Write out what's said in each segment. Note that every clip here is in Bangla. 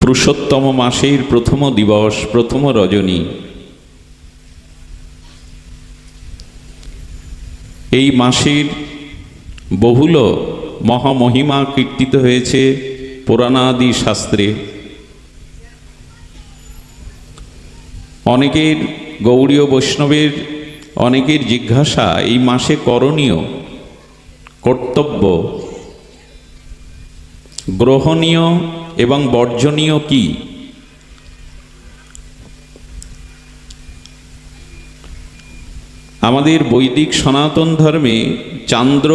পুরুষোত্তম মাসের প্রথম দিবস, প্রথম রজনী। এই মাসের বহুল মহামহিমা কীর্তিত হয়েছে পুরাণাদি শাস্ত্রে। অনেকের গৌড়ীয় বৈষ্ণবের অনেকের জিজ্ঞাসা, এই মাসে করণীয়, কর্তব্য, গ্রহণীয় এবং বর্জনীয় কি? আমাদের বৈদিক সনাতন ধর্মে চান্দ্র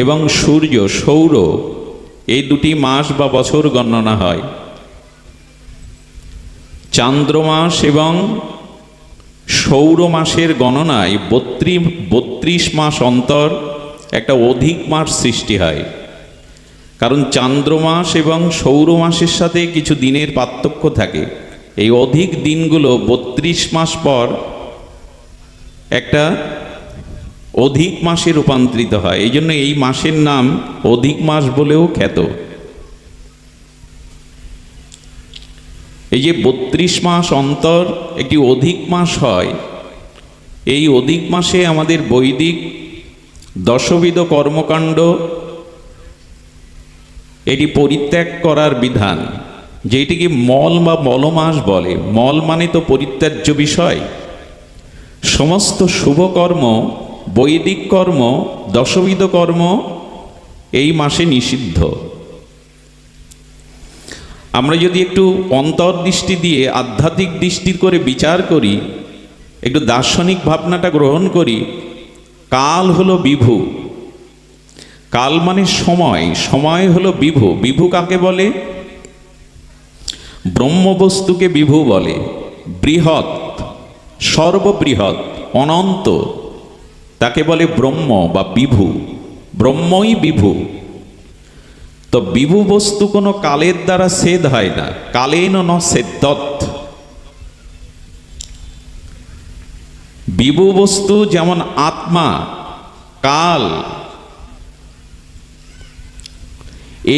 এবং সূর্য, সৌর, এই দুটি মাস বা বছর গণনা হয়। চান্দ্রমাস এবং সৌর মাসের গণনায় 32 মাস অন্তর একটা অধিক মাস সৃষ্টি হয়। কারণ চান্দ্রমাস এবং সৌর মাসের সাথে কিছু দিনের পার্থক্য থাকে। এই অধিক দিনগুলো 32 মাস পর একটা অধিক মাসে রূপান্তরিত হয়। এই জন্য এই মাসের নাম অধিক মাস বলেও খ্যাত। এই যে 32 মাস অন্তর একটি অধিক মাস হয়, এই অধিক মাসে আমাদের বৈদিক দশবিধ কর্মকাণ্ড এটি পরিত্যাগ করার বিধান, যেটিকে মল বা মলমাস বলে। মল মানে তো পরিত্যাজ্য বিষয়। সমস্ত শুভকর্ম, বৈদিক কর্ম, দশবিধ কর্ম এই মাসে নিষিদ্ধ। আমরা যদি একটু অন্তর্দৃষ্টি দিয়ে আধ্যাত্মিক দৃষ্টি করে বিচার করি, একটু দার্শনিক ভাবনাটা গ্রহণ করি, কাল হলো বিভু। কাল মানে সময়, সময় হলো বিভু। বিভু কাকে বলে? ব্রহ্মবস্তুকে বিভু বলে। বৃহৎ, সর্ববৃহৎ, অনন্ত, তাকে বলে ব্রহ্ম বা বিভু। ব্রহ্মই বিভু। তো বিভু বস্তু কোনো কালের দ্বারা ছেদ হয় না। কালেন ন ছেদ্যত। বিভু বস্তু যেমন আত্মা, কাল,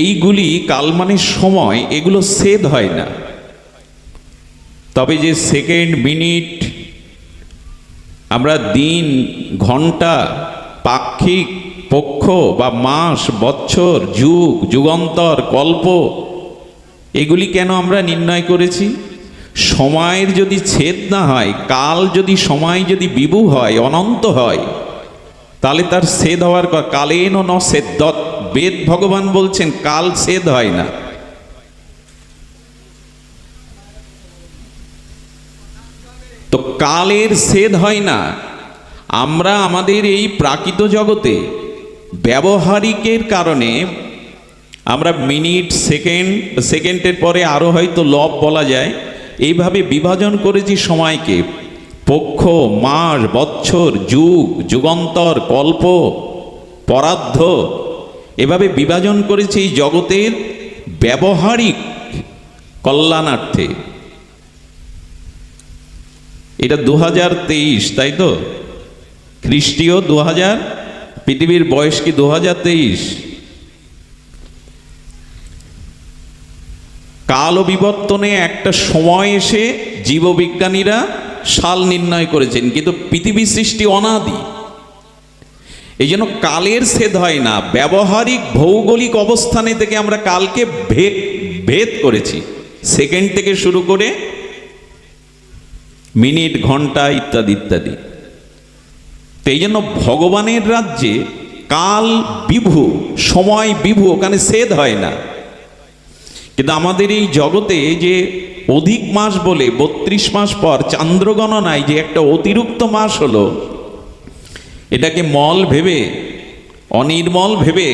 এইগুলি, কাল মানে সময়, এগুলো ছেদ হয় না। তবে যে সেকেন্ড, মিনিট, আমরা দিন, ঘন্টা, পাক্ষিক, পক্ষ বা মাস, বৎসর, যুগ, যুগান্তর, কল্প, এগুলি কেন আমরা নির্ণয় করেছি? সময়ের যদি ছেদ না হয়, কাল যদি, সময় যদি বিভু হয়, অনন্ত হয়, তাহলে তার ছেদ হওয়ার কালেন ন ছেদ্যত। বেদ ভগবান বলছেন কাল ছেদ হয় না। তো কালের ছেদ হয় না। আমরা আমাদের এই প্রাকৃত জগতে ব্যবহারিকের কারণে আমরা মিনিট, সেকেন্ড, সেকেন্ডের পরে আরও হয়তো লব বলা যায়, এইভাবে বিভাজন করেছি সময়কে। পক্ষ, মাস, বৎসর, যুগ, যুগান্তর, কল্প, পরার্ধ, এভাবে বিভাজন করেছে এই জগতের ব্যবহারিক কল্যাণার্থে। এটা 2023, তাই তো? খ্রিস্টীয় 2000, পৃথিবীর বয়স কি 2023? কাল বিবর্তনে একটা সময় এসে জীববিজ্ঞানীরা সাল নির্ণয় করেছেন, কিন্তু পৃথিবী সৃষ্টি অনাদি। এই জন্য কালের ছেদ হয় না। ব্যবহারিক ভৌগোলিক অবস্থানে থেকে আমরা কালকে ভেদ করেছি, সেকেন্ড থেকে শুরু করে মিনিট, ঘন্টা ইত্যাদি ইত্যাদি। তো এই জন্য ভগবানের রাজ্যে কাল বিভু, সময় বিভু, ওখানে ছেদ হয় না। কিন্তু আমাদের এই জগতে যে অধিক মাস বলে 32 মাস পর চান্দ্র গণনায় যে একটা অতিরিক্ত মাস হলো, এটাকে মল ভেবে, অনির্মল ভেবে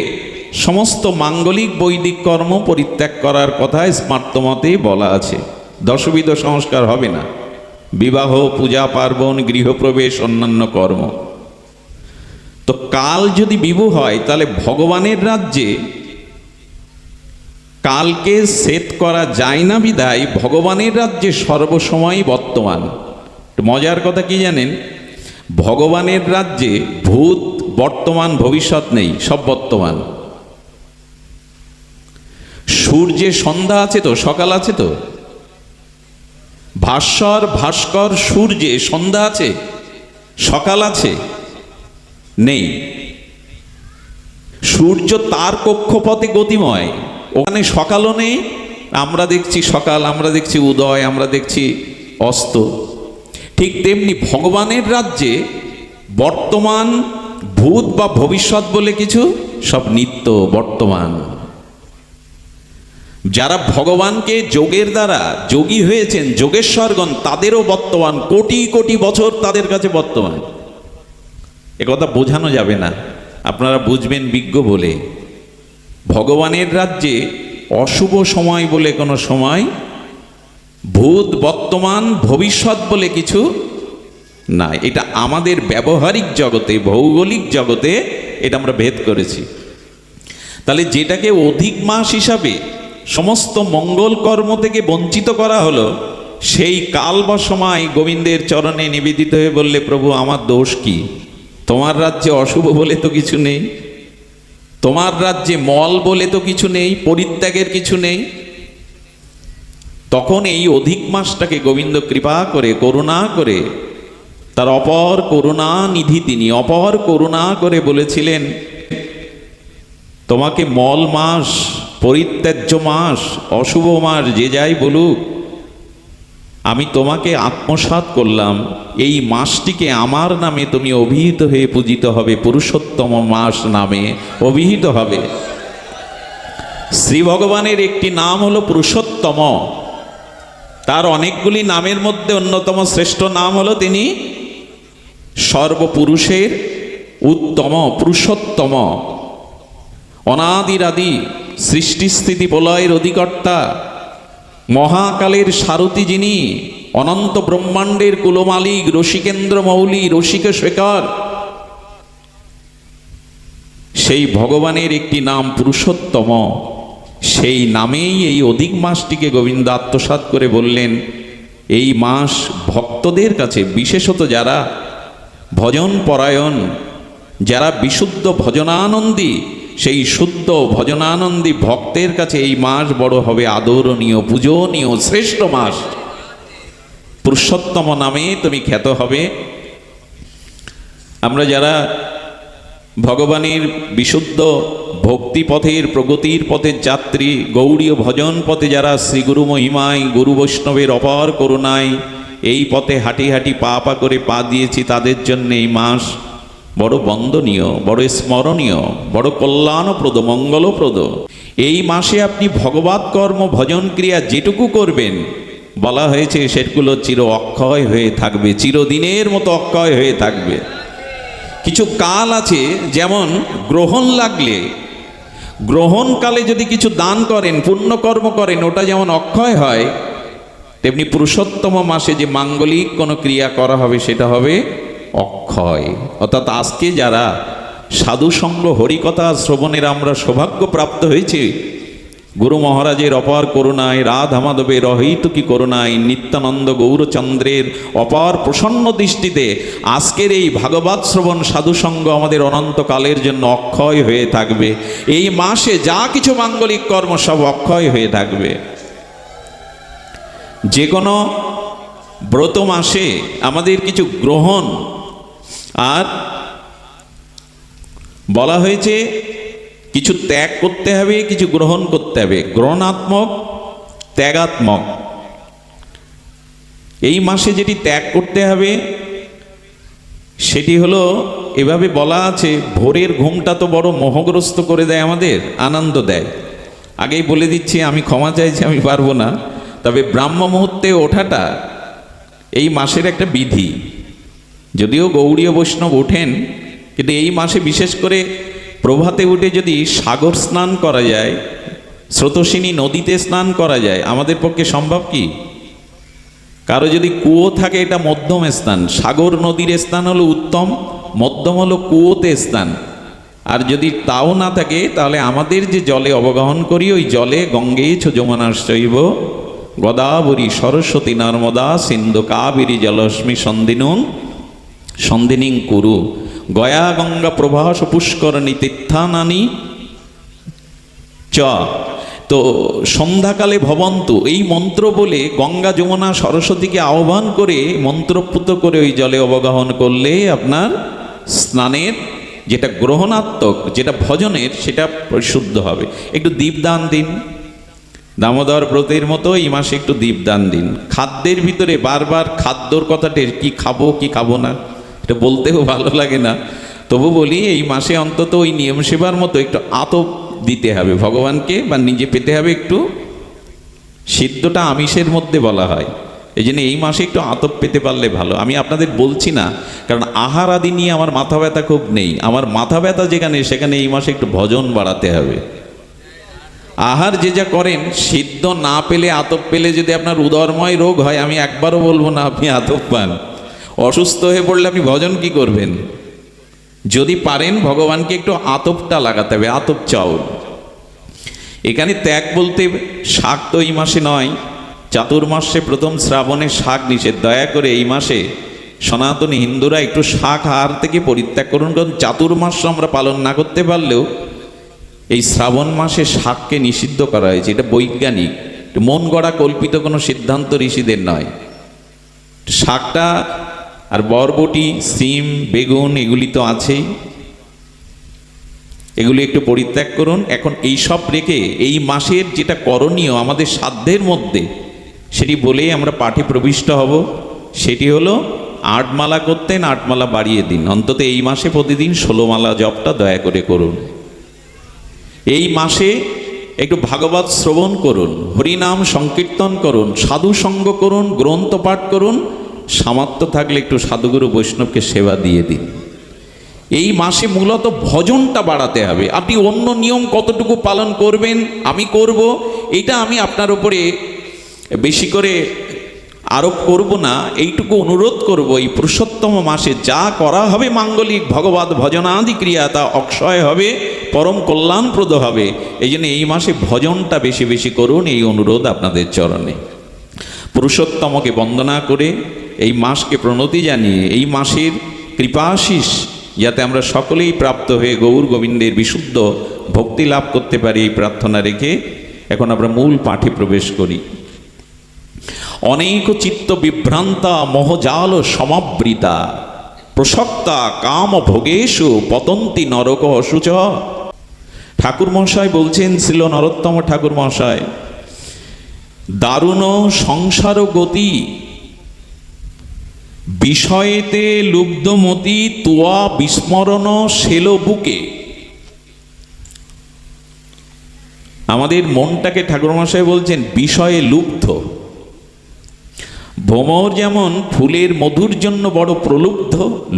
সমস্ত মাঙ্গলিক বৈদিক কর্ম পরিত্যাগ করার কথা স্মার্তমতে বলা আছে। দশবিধ সংস্কার হবে না, বিবাহ, পূজা পার্বণ, গৃহপ্রবেশ, অন্যান্য কর্ম। তো কাল যদি বিভু হয়, তাহলে ভগবানের রাজ্যে কালকে ছেদ করা যায় না বিধায় ভগবানের রাজ্যে সর্বসময় বর্তমান। মজার কথা কি জানেন? ভগবানের রাজ্যে ভূত, বর্তমান, ভবিষ্যৎ নেই, সব বর্তমান। সূর্যে সন্ধ্যা আছে তো, সকাল আছে তো? ভাস্বর ভাস্কর সূর্যে সন্ধ্যা আছে, সকাল আছে? নেই। সূর্য তার কক্ষপথে গতিময়, ওখানে সকালও নেই। আমরা দেখছি সকাল, আমরা দেখছি উদয়, আমরা দেখছি অস্ত। ঠিক তেমনি ভগবানের রাজ্যে বর্তমান, ভূত বা ভবিষ্যৎ বলে কিছু, সব নিত্য বর্তমান। যারা ভগবানকে যোগের দ্বারা যোগী হয়েছেন, যোগেশ্বরগণ, তাদেরও বর্তমান, কোটি কোটি বছর তাদের কাছে বর্তমান। একথা বোঝানো যাবে না, আপনারা বুঝবেন বিজ্ঞ বলে। ভগবানের রাজ্যে অশুভ সময় বলে কোনো সময়, ভূত বর্তমান ভবিষ্যৎ বলে কিছু নাই। এটা আমাদের ব্যবহারিক জগতে, ভৌগোলিক জগতে এটা আমরা ভেদ করেছি। তাহলে যেটাকে অধিক মাস হিসাবে সমস্ত মঙ্গল কর্ম থেকে বঞ্চিত করা হলো, সেই কাল বা সময় গোবিন্দের চরণে নিবেদিত হয়ে বললে, প্রভু আমার দোষ কি? তোমার রাজ্যে অশুভ বলে তো কিছু নেই, তোমার রাজ্যে মল বলে তো কিছু নেই, পরিত্যাগের কিছু নেই। তখন এই অধিক মাসটাকে গোবিন্দ কৃপা করে, করুণা করে, তার অপর করুণা নিধি তিনি অপর করুণা করে বলেছিলেন, তোমাকে মল মাস, পরিত্যাজ্য মাস, অশুভ মাস যে যাই বলুক, আমি তোমাকে আত্মসাৎ করলাম। এই মাসটিকে আমার নামে তুমি অভিহিত হয়ে পূজিত হবে, পুরুষোত্তম মাস নামে অভিহিত হবে। শ্রী ভগবানের একটি নাম হলো পুরুষোত্তম। তার অনেকগুলি নামের মধ্যে অন্যতম শ্রেষ্ঠ নাম হলো তিনি সর্বপুরুষের উত্তম, পুরুষোত্তম। অনাদিরাদি সৃষ্টিস্থিতি প্রলয়ের অধিকর্তা, মহাকালের সারথি যিনি, অনন্ত ব্রহ্মাণ্ডের কুলমালিক, রসিকেন্দ্র মৌলি, রসিক শেখর, সেই ভগবানের একটি নাম পুরুষোত্তম। সেই নামেই এই অধিক মাসটিকে গোবিন্দ আত্মসাৎ করে বললেন, এই মাস ভক্তদের কাছে, বিশেষত যারা ভজন পরায়ণ, যারা বিশুদ্ধ ভজনানন্দী, সেই শুদ্ধ ভজনানন্দী ভক্তের কাছে এই মাস বড় হবে আদরণীয়, পূজনীয়, শ্রেষ্ঠ মাস। পুরুষোত্তম নামে তুমি খ্যাত হবে। আমরা যারা ভগবানের বিশুদ্ধ ভক্তিপথের, প্রগতির পথের যাত্রী, গৌড়ীয় ভজন পথে যারা শ্রীগুরু মহিমায়, গুরু বৈষ্ণবের অপার করুণায় এই পথে হাঁটি হাঁটি পা পা করে পা দিয়েছি, তাদের জন্য এই মাস বড় বন্দনীয়, বড় স্মরণীয়, বড় কল্যাণপ্রদ, মঙ্গলপ্রদ। এই মাসে আপনি ভগবৎ কর্ম, ভজন ক্রিয়া যেটুকু করবেন, বলা হয়েছে সেগুলো চির অক্ষয় হয়ে থাকবে, চিরদিনের মতো অক্ষয় হয়ে থাকবে। কিছু কাল আছে, যেমন গ্রহণ লাগলে, গ্রহণকালে যদি কিছু দান করেন, পুণ্যকর্ম করেন, ওটা যেমন অক্ষয় হয়, তেমনি পুরুষোত্তম মাসে যে মাঙ্গলিক কোনো ক্রিয়া করা হবে সেটা হবে অক্ষয়। অর্থাৎ আজকে যারা সাধুসঙ্গ হরিকথা শ্রবণের আমরা সৌভাগ্য প্রাপ্ত হয়েছে, গুরু মহারাজের অপার করুণায়, রাধা মাধবের অহৈতুকী করুণায়, নিত্যানন্দ গৌরচন্দ্রের অপার প্রসন্ন দৃষ্টিতে আজকের এই ভাগবত শ্রবণ সাধুসঙ্গ আমাদের অনন্তকালের জন্য অক্ষয় হয়ে থাকবে। এই মাসে যা কিছু মাঙ্গলিক কর্ম সব অক্ষয় হয়ে থাকবে। যে কোনো ব্রত মাসে আমাদের কিছু গ্রহণ, আর বলা হয়েছে কিছু ত্যাগ করতে হবে, কিছু গ্রহণ করতে হবে। গ্রহণাত্মক, ত্যাগাত্মক। এই মাসে যেটি ত্যাগ করতে হবে সেটি হলো, এভাবে বলা আছে, ভোরের ঘুমটা তো বড় মোহগ্রস্ত করে দেয়, আমাদের আনন্দ দেয়। আগেই বলে দিচ্ছি, আমি ক্ষমা চাইছি, আমি পারবো না। তবে ব্রাহ্ম মুহূর্তে ওঠাটা এই মাসের একটা বিধি। যদিও গৌড়ীয় বৈষ্ণব ওঠেন, কিন্তু এই মাসে বিশেষ করে প্রভাতে উঠে যদি সাগর স্নান করা যায়, স্রোতস্বিনী নদীতে স্নান করা যায়, আমাদের পক্ষে সম্ভব কি? কারো যদি কুয়ো থাকে, এটা মধ্যম স্থান। সাগর নদীর স্থান হলো উত্তম, মধ্যম হলো কুয়োতে স্থান। আর যদি তাও না থাকে, তাহলে আমাদের যে জলে অবগাহন করি, ওই জলে গঙ্গে ছ যমুনাশ্চৈব গোদাবরী সরস্বতী নর্মদা সিন্ধু কাবেরী জলস্মি সন্ধিনিং কুরু গয়া গঙ্গা প্রভাস পুষ্করণী তীর্থানানি চ। তো সন্ধ্যাকালে ভবন্তু এই মন্ত্র বলে গঙ্গা যমুনা সরস্বতীকে আহ্বান করে মন্ত্রপুত করে ওই জলে অবগাহন করলে আপনার স্নানের যেটা গ্রহণাত্মক, যেটা ভজনের, সেটা পরিশুদ্ধ হবে। একটু দীপদান দিন, দামোদর ব্রতের মতো এই মাসে একটু দীপদান দিন। খাদ্যের ভিতরে বারবার খাদ্যর কথাটা, কি খাবো কি খাবো না, এটা বলতেও ভালো লাগে না, তবু বলি এই মাসে অন্তত ওই নিয়ম সেবার মতো একটু আতপ দিতে হবে ভগবানকে, বা নিজে পেতে হবে একটু। সিদ্ধটা আমিষের মধ্যে বলা হয়, এই জন্য এই মাসে একটু আতপ পেতে পারলে ভালো। আমি আপনাদের বলছি না, কারণ আহার আদি নিয়ে আমার মাথা ব্যথা খুব নেই। আমার মাথা ব্যথা যেখানে, সেখানে এই মাসে একটু ভজন বাড়াতে হবে। আহার যে যা করেন, সিদ্ধ না পেলে আতপ পেলে যদি আপনার উদরময় রোগ হয়, আমি একবারও বলবো না আপনি আতপ পান। অসুস্থ হয়ে পড়লে আপনি ভজন কি করবেন? যদি পারেন ভগবানকে একটু আতপটা লাগাতে হবে, আতপ চাউল। এখানে ত্যাগ বলতে শাক তো এই মাসে নয়, চাতুর্মাসে প্রথম শ্রাবণে শাক নিষেধ। দয়া করে এই মাসে সনাতনী হিন্দুরা একটু শাক আহার থেকে পরিত্যাগ করুন, কারণ চাতুর্মাস আমরা পালন না করতে পারলেও এই শ্রাবণ মাসে শাককে নিষিদ্ধ করা হয়েছে। এটা বৈজ্ঞানিক, মন গড়া কল্পিত কোনো সিদ্ধান্ত ঋষিদের নয়। শাকটা আর বরবটি, সিম, বেগুন এগুলি তো আছেই, এগুলি একটু পরিত্যাগ করুন। এখন এই সব রেখে এই মাসের যেটা করণীয় আমাদের সাধ্যের মধ্যে, সেটি বলেই আমরা পাঠে প্রবিষ্ট হব। সেটি হলো 8 মালা করতেন, 8 মালা বাড়িয়ে দিন। অন্তত এই মাসে প্রতিদিন 16 মালা জপটা দয়া করে করুন। এই মাসে একটু ভাগবত শ্রবণ করুন, হরিনাম সংকীর্তন করুন, সাধু সঙ্গ করুন, গ্রন্থ পাঠ করুন, সামর্থ্য থাকলে একটু সাধুগুরু বৈষ্ণবকে সেবা দিয়ে দিন। এই মাসে মূলত ভজনটা বাড়াতে হবে। আপনি অন্য নিয়ম কতটুকু পালন করবেন, আমি করব, এটা আমি আপনার উপরে বেশি করে আরোপ করব না, এইটুকু অনুরোধ করব। এই পুরুষোত্তম মাসে যা করা হবে মাঙ্গলিক ভগবত ভজনাদি ক্রিয়া, তা অক্ষয় হবে, পরম কল্যাণপ্রদ হবে। এই জন্য এই মাসে ভজনটা বেশি বেশি করুন, এই অনুরোধ আপনাদের চরণে। পুরুষোত্তমকে বন্দনা করে, এই মাসকে প্রণতি জানিয়ে, এই মাসের কৃপাশিস যাতে আমরা সকলেই প্রাপ্ত হয়ে গৌর গোবিন্দের বিশুদ্ধ ভক্তি লাভ করতে পারি, এই প্রার্থনা রেখে এখন আমরা মূল পাঠে প্রবেশ করি। অনেক চিত্ত বিভ্রান্তা মোহজাল সমাবৃতা প্রসক্তা কাম ভোগেশু পতন্তি নরক অসুচ। ঠাকুর মহাশয় বলছেন, ছিল নরোত্তম ঠাকুর মহাশয়, দারুণ সংসার গতি বিষয়েতে লুব্ধমতি তুয়া বিস্মরণ শেল বুকে। আমাদের মনটাকে ঠাকুর মহাশয় বলছেন বিষয়ে লুব্ধ। ভ্রমর যেমন ফুলের মধুর জন্য বড় প্রলুব্ধ,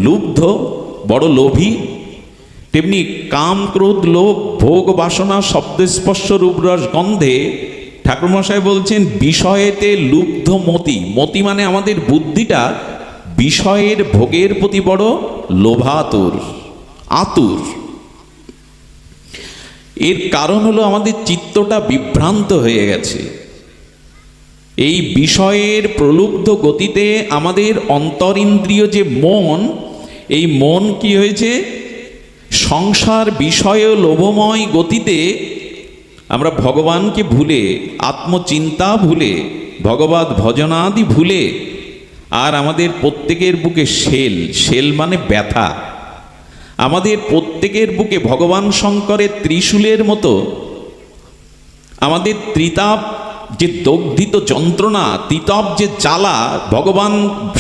লুব্ধ, বড় লোভী, তেমনি কাম, ক্রোধ, লোভ, ভোগ, বাসনা, শব্দস্পর্শ, রূপরস, গন্ধে ঠাকুরমশাই বলছেন বিষয়েতে লুব্ধ মতি। মতি মানে আমাদের বুদ্ধিটা বিষয়ের ভোগের প্রতি বড় লোভাতুর, আতুর। এর কারণ হলো আমাদের চিত্তটা বিভ্রান্ত হয়ে গেছে। এই বিষয়ের প্রলুব্ধ গতিতে আমাদের অন্তরিন্দ্রিয় যে মন, এই মন কি হয়েছে, সংসার বিষয় লোভময় গতিতে আমরা ভগবানকে ভুলে, আত্মচিন্তা ভুলে, ভগবত ভজনাদি ভুলে, আর আমাদের প্রত্যেকের বুকে শেল, শেল মানে ব্যথা, আমাদের প্রত্যেকের বুকে ভগবান শঙ্করের ত্রিশূলের মতো আমাদের ত্রিতাপ যে দগ্ধিত যন্ত্রণা, তিতব যে জ্বালা, ভগবান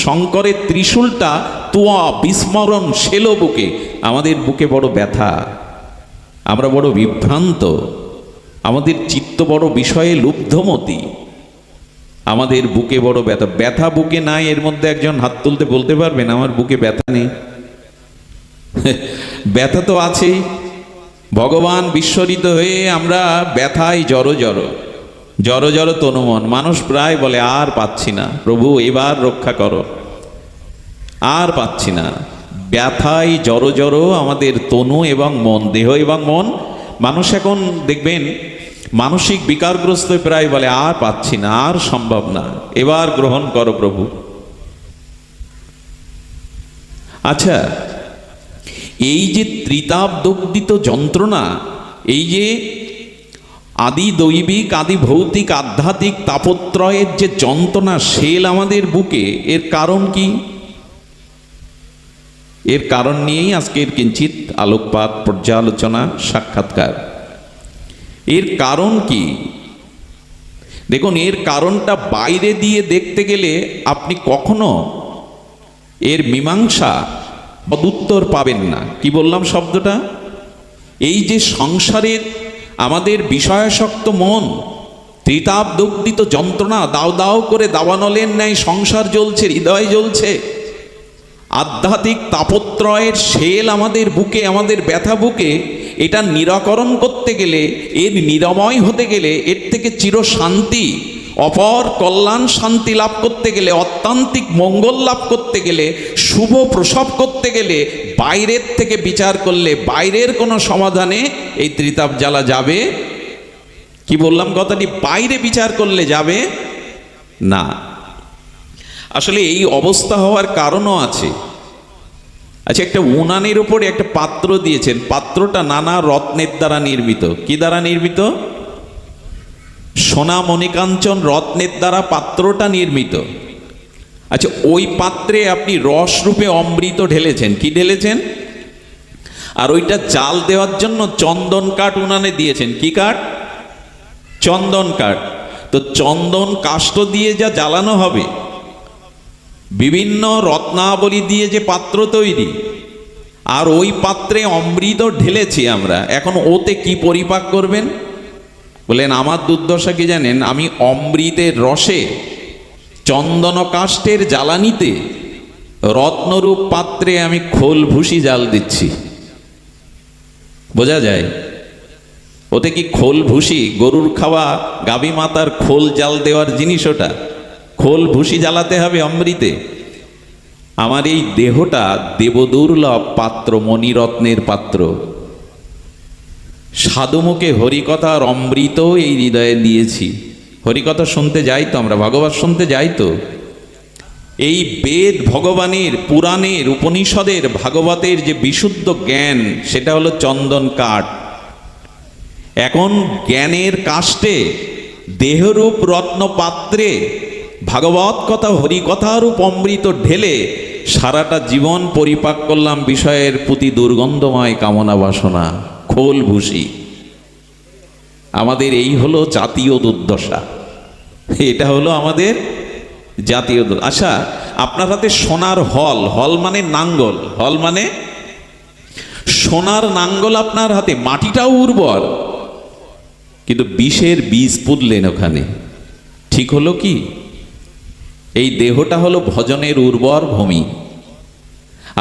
শঙ্করের ত্রিশূলটা তোয়া বিস্মরণ শেল বুকে, আমাদের বুকে বড় ব্যথা, আমরা বড় বিভ্রান্ত, আমাদের চিত্ত বড় বিষয়ে লুব্ধমতি, আমাদের বুকে বড় ব্যথা। ব্যথা বুকে নাই, এর মধ্যে একজন হাত তুলতে বলতে পারবেন আমার বুকে ব্যথা নেই? ব্যথা তো আছেই। ভগবান বিস্মরিত হয়ে আমরা ব্যথায় জড়ো জড়ো, জড়ো জড়ো তনুমন। মানুষ প্রায় বলে আর পাচ্ছি না প্রভু, এবার রক্ষা করো, আর পাচ্ছি না। ব্যথায় জড়ো জড়ো আমাদের তনু এবং মন, দেহ এবং মন। মানুষ এখন দেখবেন মানসিক বিকারগ্রস্ত প্রায় বলে আর পাচ্ছি না, আর সম্ভব না, এবার গ্রহণ করো প্রভু। আচ্ছা, এই যে ত্রিতাপ দগ্ধিত যন্ত্রণা, এই যে আদি দৈবিক আদি ভৌতিক আধ্যাত্মিক তাপত্রয়ের যে যন্ত্রণা শেল আমাদের বুকে, এর কারণ কি? এর কারণ নিয়েই আজকের কিঞ্চিত আলোকপাত, পর্যালোচনা, সাক্ষাৎকার। এর কারণ কি? দেখুন, এর কারণটা বাইরে দিয়ে দেখতে গেলে আপনি কখনো এর মীমাংসা সদুত্তর পাবেন না। কি বললাম শব্দটা? এই যে সংসারের আমাদের বিষয়াসক্ত মন, ত্রিতাপ দগ্ধিত যন্ত্রণা, দাও দাও করে দাবানলের ন্যায় সংসার জ্বলছে, হৃদয় জ্বলছে, আধ্যাত্মিক তাপত্রয়ের শেল আমাদের বুকে, আমাদের ব্যথা বুকে, এটা নিরাকরণ করতে গেলে, এর নিরাময় হতে গেলে, এর থেকে চিরশান্তি, অপর কল্যাণ শান্তি লাভ করতে গেলে, অত্যান্তিক মঙ্গল লাভ করতে গেলে, শুভ প্রসব করতে গেলে, বাইরের থেকে বিচার করলে, বাইরের কোনো সমাধানে এই ত্রিতাপ জ্বালা যাবে? কি বললাম কথাটি? বাইরে বিচার করলে যাবে না। আসলে এই অবস্থা হওয়ার কারণও আছে। আচ্ছা, একটা উনানের উপরে একটা পাত্র দিয়েছেন, পাত্রটা নানা রত্নের দ্বারা নির্মিত। কি দ্বারা নির্মিত? সোনা মণিকাঞ্চন রত্নের দ্বারা পাত্রটা নির্মিত। আচ্ছা, ওই পাত্রে আপনি রসরূপে অমৃত ঢেলেছেন। কি ঢেলেছেন? আর ওইটা জাল দেওয়ার জন্য চন্দন কাঠ উনানে দিয়েছেন। কি কাঠ? চন্দন কাঠ। তো চন্দন কাষ্ঠ দিয়ে যা জ্বালানো হবে, বিভিন্ন রত্নাবলী দিয়ে যে পাত্র তৈরি, আর ওই পাত্রে অমৃত ঢেলেছি আমরা, এখন ওতে কি পরিপাক করবেন? বলেন, আমার দুর্দশা কি জানেন? আমি অমৃতের রসে, চন্দন কাষ্ঠের জ্বালানিতে, রত্নরূপ পাত্রে আমি খোল ভুসি জাল দিচ্ছি। বোঝা যায়? ওতে কি খোল ভুসি, গরুর খাওয়া গাভী মাতার খোল জাল দেওয়ার জিনিস ওটা? খোল ভুসি জ্বালাতে হবে অমৃতে। আমার এই দেহটা দেবদুর্লভ পাত্র, মণিরত্নের পাত্র। সাধুমুখে হরিকথার অমৃত এই হৃদয়ে দিয়েছি। হরিকথা শুনতে যাই তো আমরা, ভাগবত শুনতে যাই তো। এই বেদ, ভগবানের, পুরাণের, উপনিষদের, ভাগবতের যে বিশুদ্ধ জ্ঞান, সেটা হলো চন্দন কাঠ। এখন জ্ঞানের কাষ্ঠে, দেহরূপ রত্ন পাত্রে ভাগবত কথা, হরিকথারূপ অমৃত ঢেলে সারাটা জীবন পরিপাক করলাম বিষয়ের প্রতি দুর্গন্ধময় কামনা বাসনা, খোল ভুসি। আমাদের এই হলো জাতীয় দুর্দশা। এটা হলো আমাদের জাতীয় দুর্দশা। আচ্ছা, আপনার হাতে সোনার হল, হল মানে নাঙ্গল, হল মানে সোনার নাঙ্গল আপনার হাতে, মাটিটাও উর্বর, কিন্তু বিষের বীজ পুঁতলেন ওখানে। ঠিক হলো কি? এই দেহটা হলো ভজনের উর্বর ভূমি,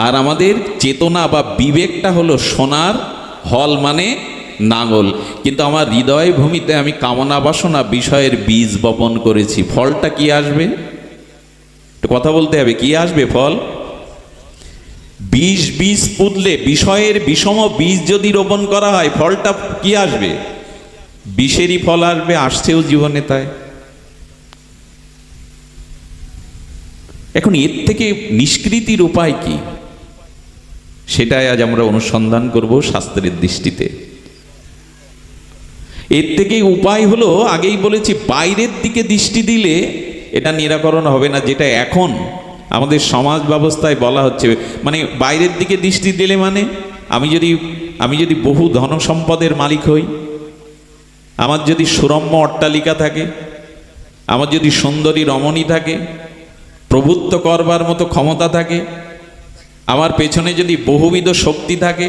আর আমাদের চেতনা বা বিবেকটা হলো সোনার হল মানে নাঙ্গল। কিন্তু আমার হৃদয় ভূমিতে আমি কামনা বাসনা, বিষয়ের বীজ বপন করেছি। ফলটা কি আসবে? কথা বলতে হবে, কি আসবে ফল? বীজ পুঁতলে, বিষয়ের বিষম বীজ যদি রোপণ করা হয়, ফলটা কি আসবে? বিষেরই ফল আসবে, আসছেও জীবনে তাই। এখন এর থেকে নিষ্কৃতির উপায় কি, সেটাই আজ আমরা অনুসন্ধান করব শাস্ত্রের দৃষ্টিতে। এর থেকে উপায় হলো, আগেই বলেছি, বাইরের দিকে দৃষ্টি দিলে এটা নিরাকরণ হবে না, যেটা এখন আমাদের সমাজ ব্যবস্থায় বলা হচ্ছে। মানে বাইরের দিকে দৃষ্টি দিলে মানে আমি যদি বহু ধন সম্পদের মালিক হই, আমার যদি সুরম্য অট্টালিকা থাকে, আমার যদি সুন্দরী রমণী থাকে, প্রভুত্ব করবার মতো ক্ষমতা থাকে, আমার পেছনে যদি বহুবিধ শক্তি থাকে,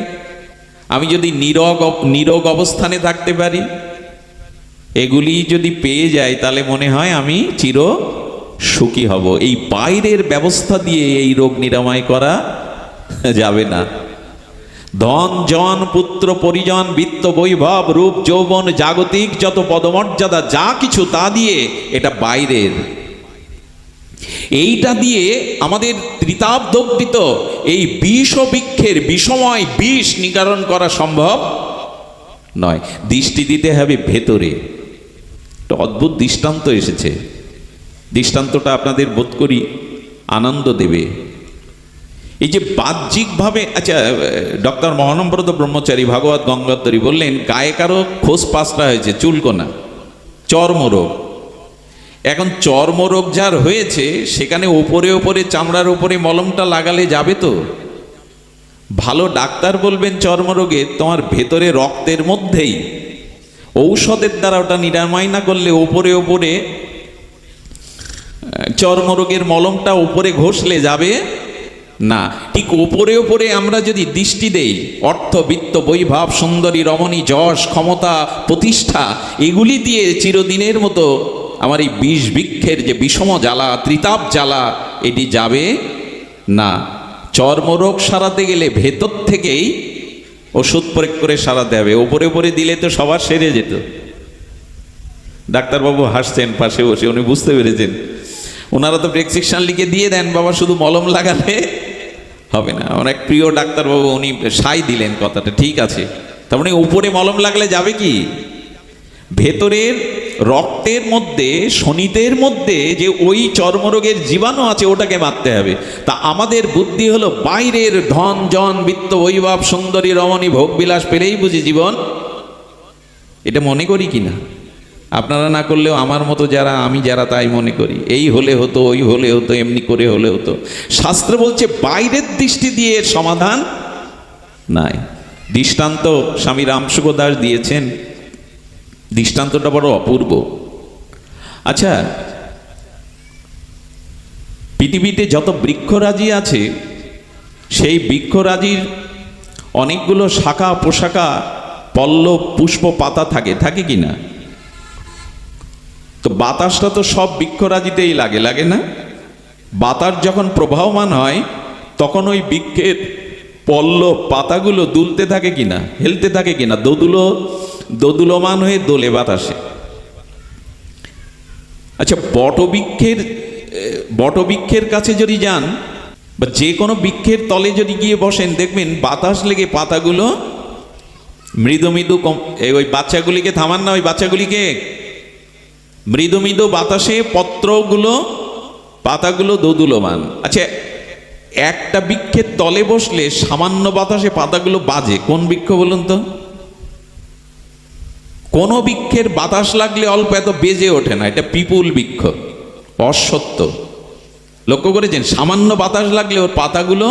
আমি যদি নীরব অবস্থানে থাকতে পারি, এগুলি যদি পেয়ে যাই, তাহলে মনে হয় আমি চির সুখী হব। এই বাইরের ব্যবস্থা দিয়ে এই রোগ নিরাময় করা যাবে না। ধন, জন, পুত্র, পরিজন, বিত্ত, বৈভব, রূপ, যৌবন, জাগতিক যত পদমর্যাদা যা কিছু, তা দিয়ে এটা বাইরের। এইটা দিয়ে আমাদের ত্রিতাপ দগ্ধিত এই বিষ ও বৃক্ষের বিষময় বিষ নিবারণ করা সম্ভব নয়। দৃষ্টি দিতে হবে ভেতরে। একটা অদ্ভুত দৃষ্টান্ত এসেছে, দৃষ্টান্তটা আপনাদের বোধ করি আনন্দ দেবে। এই যে বাহ্যিকভাবে, আচ্ছা, ডক্টর মহানম্রত ব্রহ্মচারী ভাগবত গঙ্গোত্তরী বললেন গায়ে কারো খোঁজ পাঁচটা হয়েছে, চুলকোনা, চর্মরোগ। এখন চর্মরোগ যার হয়েছে সেখানে ওপরে ওপরে চামড়ার উপরে মলমটা লাগালে যাবে তো? ভালো ডাক্তার বলবেন চর্মরোগে তোমার ভেতরে রক্তের মধ্যেই ঔষধের দ্বারা ওটা নিরাময় না করলে ওপরে ওপরে চর্মরোগের মলমটা উপরে ঘষলে যাবে না। ঠিক ওপরে ওপরে আমরা যদি দৃষ্টি দেই, অর্থ, বিত্ত, বৈভব, সুন্দরী, রমণী, যশ, ক্ষমতা, প্রতিষ্ঠা, এগুলি দিয়ে চিরদিনের মতো আমার এই বিষ বৃক্ষের যে বিষম জ্বালা, ত্রিতাপ জ্বালা, এটি যাবে না। চর্মরোগ সারাতে গেলে ভেতর থেকেই ওষুধ প্রয়োগ করে সারাতে হবে। ওপরে ওপরে দিলে তো সবার সেরে যেত। ডাক্তারবাবু হাসছেন পাশে বসে, উনি বুঝতে পেরেছেন। ওনারা তো প্রেসক্রিপশন লিখে দিয়ে দেন, বাবা শুধু মলম লাগালে হবে না। আমার এক প্রিয় ডাক্তারবাবু, উনি সাই দিলেন কথাটা, ঠিক আছে। তার মানে উপরে মলম লাগলে যাবে কি? ভেতরের রক্তের মধ্যে, শনিতের মধ্যে যে ওই চর্মরোগের জীবাণু আছে ওটাকে মারতে হবে। তা আমাদের বুদ্ধি হলো বাইরের ধন জন, বিত্ত, বৈভব, সুন্দরী, রমণী, ভোগবিলাস পেলেই বুঝি জীবন, এটা মনে করি কিনা? আপনারা না করলেও আমার মতো যারা, আমি যারা, তাই মনে করি। এই হলে হতো, ওই হলে হতো, এমনি করে হলে হতো। শাস্ত্র বলছে বাইরের দৃষ্টি দিয়ে এর সমাধান নাই। দৃষ্টান্ত স্বামী রামসুখ দাস দিয়েছেন, দৃষ্টান্তটা বড় অপূর্ব। আচ্ছা, পৃথিবীতে যত বৃক্ষরাজি আছে সেই বৃক্ষরাজির অনেকগুলো শাখা পোশাকা, পল্লব, পুষ্প, পাতা থাকে, থাকে কি না? তো বাতাসটা তো সব বৃক্ষরাজিতেই লাগে, লাগে না? বাতাস যখন প্রবাহমান হয় তখন ওই বৃক্ষের পল্লব, পাতাগুলো দুলতে থাকে কিনা, হেলতে থাকে কিনা, দোদুলমান হয়ে দোলে বাতাসে। আচ্ছা, বটবৃক্ষের কাছে যদি যান বা যে কোনো বৃক্ষের তলে যদি গিয়ে বসেন, দেখবেন বাতাস লেগে পাতাগুলো মৃদু মৃদু, ওই বাচ্চাগুলিকে থামান না, ওই বাচ্চাগুলিকে মৃদু মৃদু বাতাসে পত্রগুলো, পাতাগুলো দোদুলমান। আচ্ছা, একটা বৃক্ষের তলে বসলে সামান্য বাতাসে পাতাগুলো বাজে, কোন বৃক্ষ বলুন তো? কোন বৃক্ষের বাতাস লাগলে অল্প এত বেজে ওঠে না, এটা পিপুল বৃক্ষ, অশ্বত্থ। লক্ষ্য করেছেন? সামান্য বাতাস লাগলে ওর পাতাগুলো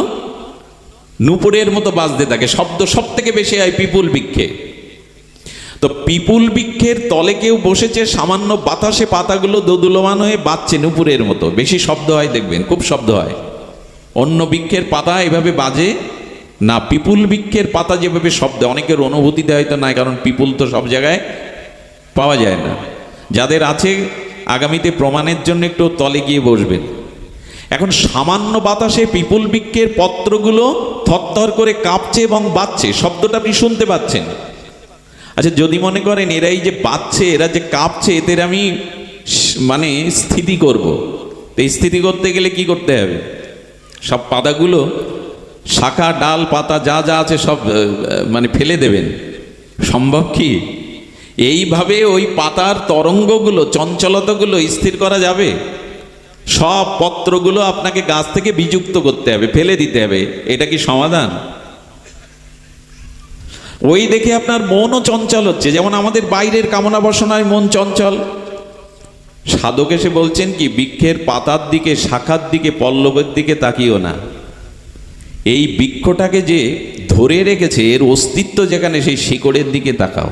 নুপুরের মতো বাজতে থাকে, শব্দ সব থেকে বেশি হয় পিপুল বৃক্ষে। তো পিপুল বৃক্ষের তলে কেউ বসেছে, সামান্য বাতাসে পাতাগুলো দোদুলমান হয়ে বাজছে নুপুরের মতো, বেশি শব্দ হয়, দেখবেন খুব শব্দ হয়। অন্য বৃক্ষের পাতা এভাবে বাজে না, পিপুল বৃক্ষের পাতা যেভাবে শব্দ, অনেকের অনুভূতিতে হয়তো নাই, কারণ পিপুল তো সব জায়গায় পাওয়া যায় না। যাদের আছে আগামীতে প্রমাণের জন্য একটু তলে গিয়ে বসবেন। এখন সামান্য বাতাসে পিপুল বৃক্ষের পত্রগুলো থরথর করে কাঁপছে এবং বাজছে, শব্দটা আপনি শুনতে পাচ্ছেন। আচ্ছা, যদি মনে করেন এরাই যে বাজছে, এরা যে কাঁপছে, এদের আমি মানে স্থিতি করব, তো এই স্থিতি করতে গেলে কি করতে হবে? সব পাতাগুলো, শাখা, ডাল, পাতা যা যা আছে সব মানে ফেলে দেবেন, সম্ভব কি? এইভাবে ওই পাতার তরঙ্গগুলো, চঞ্চলতাগুলো স্থির করা যাবে? সব পত্রগুলো আপনাকে গাছ থেকে বিযুক্ত করতে হবে, ফেলে দিতে হবে। এটা কি সমাধান? ওই দেখে আপনার মনও চঞ্চল হচ্ছে, যেমন আমাদের বাইরের কামনা বাসনায় মন চঞ্চল। সাধক এসে বলছেন কি, বৃক্ষের পাতার দিকে, শাখার দিকে, পল্লবের দিকে তাকিও না। এই বৃক্ষটাকে যে ধরে রেখেছে, এর অস্তিত্ব যেখানে, সেই শিকড়ের দিকে তাকাও।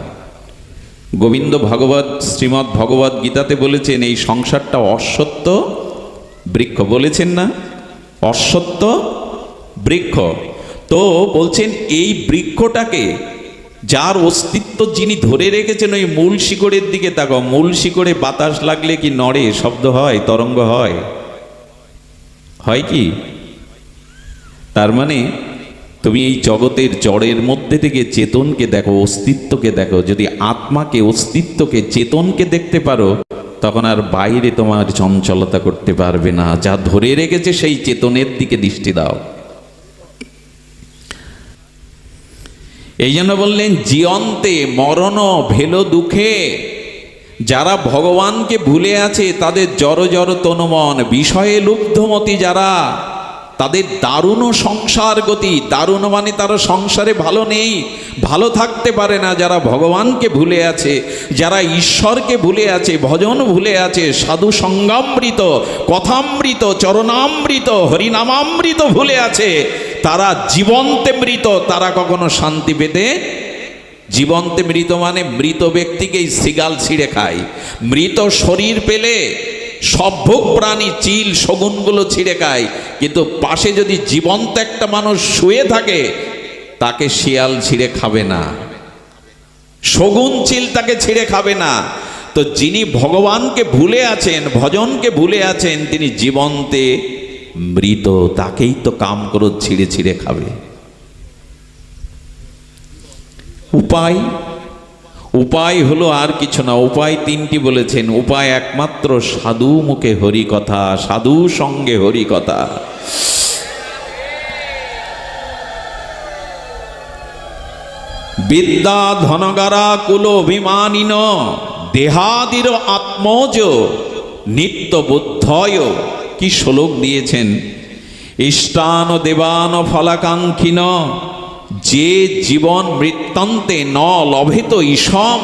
গোবিন্দ ভাগবত, শ্রীমদ্ ভগবত গীতাতে বলেছেন এই সংসারটা অশ্বত্থ বৃক্ষ, বলেছেন না? অশ্বত্থ বৃক্ষ। তো বলছেন এই বৃক্ষটাকে, যার অস্তিত্ব যিনি ধরে রেখেছেন, ওই মূল শিকড়ের দিকে তাকাও। মূল শিকড়ে বাতাস লাগলে কি নড়ে, শব্দ হয়, তরঙ্গ হয়? হয় কি? তার মানে তুমি এই জগতের জড়ের মধ্যে থেকে চেতনকে দেখো, অস্তিত্বকে দেখো। যদি আত্মাকে, অস্তিত্বকে, চেতনকে দেখতে পারো, তখন আর বাইরে তোমার চঞ্চলতা করতে পারবে না। যা ধরে রেখেছে সেই চেতনের দিকে দৃষ্টি দাও। এই জন্য বললেন, জীবন্তে মরণ ভেল দুঃখে। যারা ভগবানকে ভুলে আছে তাদের জড় জড় তনুমন, বিষয়ে লুব্ধমতি যারা, তাদের দারুণ সংসার গতি। দারুণ মানে তারা সংসারে ভালো নেই, ভালো থাকতে পারে না। যারা ভগবানকে ভুলে আছে, যারা ঈশ্বরকে ভুলে আছে, ভজন ভুলে আছে, সাধু সঙ্গামৃত, কথামৃত, চরণামৃত, হরিনামামৃত ভুলে আছে, তারা জীবন্তে মৃত। তারা কখনো শান্তি পেতে, জীবন্তে মৃত মানে মৃত ব্যক্তিকেই সিগাল ছিঁড়ে খায়। মৃত শরীর পেলে সব ভোগ প্রাণী চিল শগুনগুলো ছিঁড়ে খায়, কিন্তু পাশে যদি জীবন্ত একটা মানুষ শুয়ে থাকে তাকে শিয়াল ছিঁড়ে খাবে না, শগুন চিল তাকে ছিঁড়ে খাবে না। তো যিনি ভগবানকে ভুলে আছেন, ভজনকে ভুলে আছেন, তিনি জীবন্তে মৃত, তাকেই তো কাম ক্রোধ ছিঁড়ে ছিঁড়ে খাবে। উপায় হলো আর কিছু না। উপায় তিনটি বলেছেন। উপায় একমাত্র সাধু মুখে হরি কথা, সাধু সঙ্গে হরি কথা। বিদ্যা ধনগারা কুল অভিমানিন দেহাদির আত্মজ নিত্য বুদ্ধয়। কি শ্লোক দিয়েছেন! ইষ্টান দেবান ফলাকাঙ্ক্ষিন যে জীবন মৃত্যন্তে ন লভেত ঈশম।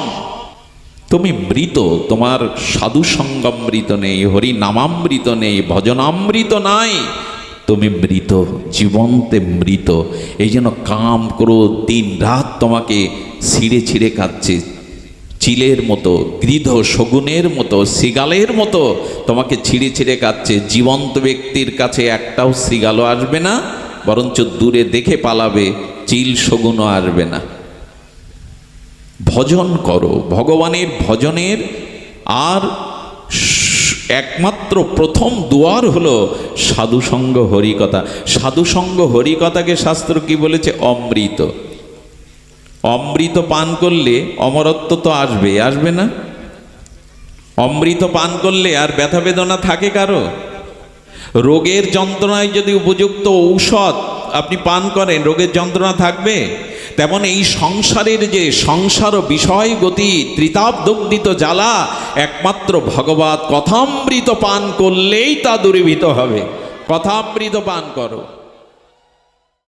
তুমি মৃত, তোমার সাধু সঙ্গামৃত নেই, হরি নামামৃত নেই, ভজনামৃত নাই, তুমি মৃত, জীবন্তে মৃত। এই জন্য কাম ক্রোধ দিন রাত তোমাকে ছিঁড়ে ছিঁড়ে খাচ্ছে, চিলের মতো, গৃধ শগুনের মতো, সিগালের মতো তোমাকে ছিঁড়ে ছিঁড়ে খাচ্ছে। জীবন্ত ব্যক্তির কাছে একটাও সিগালও আসবে না, বরঞ্চ দূরে দেখে পালাবে, চিল শগুনও আসবে না। ভজন করো, ভগবানের ভজনের আর একমাত্র প্রথম দুয়ার হলো সাধুসঙ্গ হরিকথা। সাধুসঙ্গ হরিকথাকে শাস্ত্র কি বলেছে? অমৃত। অমৃত পান করলে অমরত্ব তো আসবে, আসবে না? অমৃত পান করলে আর ব্যথা বেদনা থাকে কারো? রোগের যন্ত্রণায় যদি উপযুক্ত ঔষধ আপনি পান করেন, রোগের যন্ত্রণা থাকবে? তেমন এই সংসারের যে সংসার বিষয় গতি, ত্রিতাপদগ্ধিত জ্বালা, একমাত্র ভগবৎ কথামৃত পান করলেই তা দূরীভূত হবে। কথামৃত পান করো।